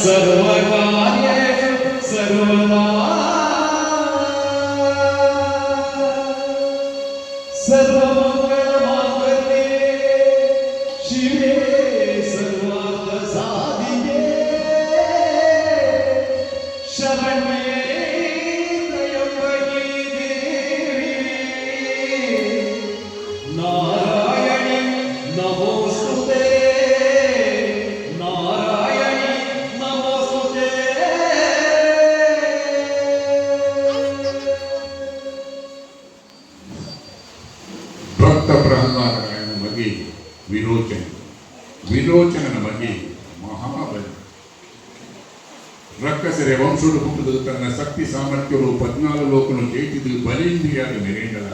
सर्वकार्येषु सर्वदा सर्वमङ्गलमाङ्गल्ये शिवे सर्वार्थसाधिके शरण्ये त्र्यम्बके देवी नारायणि नमोस्तुते नारायणि नमोस्तुते ಭಕ್ತ ಪ್ರಹ್ಲಾದನ ಬಗ್ಗೆ ವಿರೋಚನನ ಬಗ್ಗೆ ಮಹಾಬಲಿ ರಕ್ಕಸರೆ ವಂಶುಡು ಹುಟ್ಟಿದು ತನ್ನ ಶಕ್ತಿ ಸಾಮರ್ಥ್ಯಗಳು 14 ಲೋಕನು ಜಯಿಸಿದು ಬಲಿಂದ್ರಿಯಾದ ಮೆರೇಂಡಲ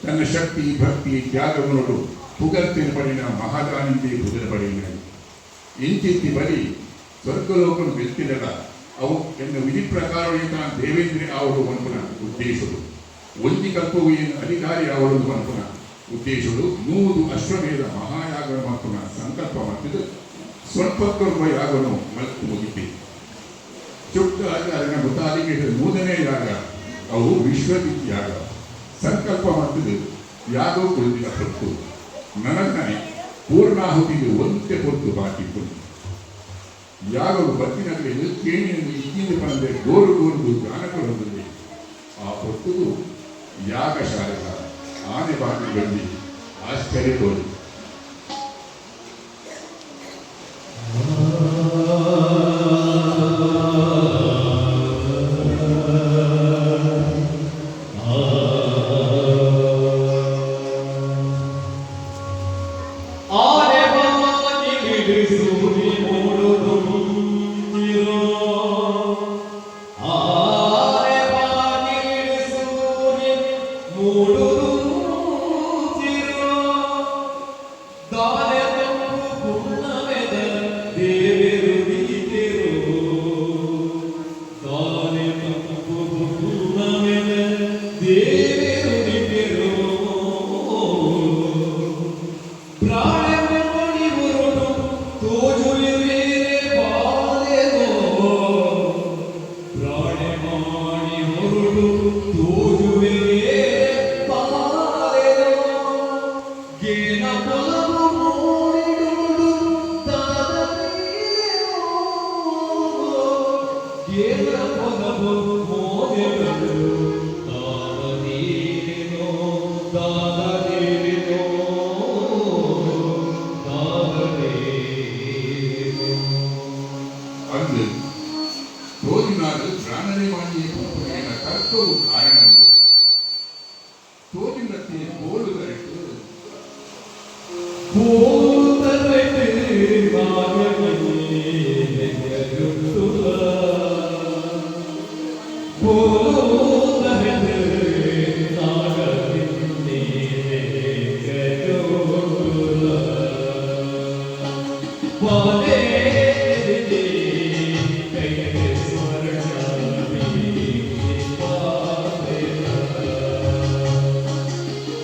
ತನ್ನ ಶಕ್ತಿ ಭಕ್ತಿ ತ್ಯಾಗಗಳು ಪುಗರ್ತಿನ ಪಡಿನ ಮಹಾದಾನಿಂದೆ ಕುದುರ ಪಡಿನ ಇಂಚಿತ್ತಿ ಬಲಿ ಸ್ವರ್ಗಲೋಕನು ಗೆಲ್ತಿರಲ್ಲ ಅವು ಎನ್ನ ವಿಧಿ ಪ್ರಕಾರ ದೇವೇಂದ್ರ ಅವರು ಅನ್ಪುನ ಉದ್ದೇಶರು ಒಂದಿ ಕಲ್ಪವು ಏನು ಅಧಿಕಾರಿ ಅವರೊಂದು ಅನ್ಪುನ ಉದ್ದೇಶಗಳು 100 ಅಶ್ವಮೇಧ ಮಹಾಯಾಗ ಮಕ್ಕಳ ಸಂಕಲ್ಪ ಮಾಡ್ತಿದ್ದು ಸ್ವಲ್ಪಕ್ಕರ್ವ ಯಾಗನು ಮಲ್ಕು ಮುಗಿತಿ ಚುಟ್ಟ ಅದನ್ನ ಮುತಾಲಿಗೆ 3ನೇ ಯಾಗ ಅವು ವಿಶ್ವಜಿತ್ ಯಾಗ ಸಂಕಲ್ಪ ಮಾಡ್ತಿದ್ದು ಯಾಗ ಕುಳಿತಿನ ಹೊತ್ತು ನನಗನೆ ಪೂರ್ಣಾಹುತಿಗೆ ಒಂದೇ ಹೊತ್ತು ಬಾಕಿ ಕುಳಿತು ಯಾಗವು ಬತ್ತಿನಲ್ಲಿ ಕೇಣಿಯನ್ನು ಇಕ್ಕಿಂದ ಬಂದರೆ ಗೋರು ಗಾನಗಳೊಂದಿದೆ ಆ ಹೊತ್ತಿಗೂ ಯಾಗಶಾಲೆಗ ಆನೆ ಬಾಗಿ ಬಂದು ಆಶ್ಚರ್ಯ ತೋರಿ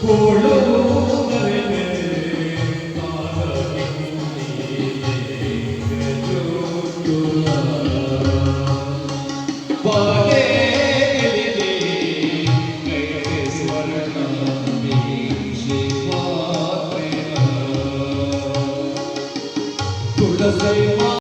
Oh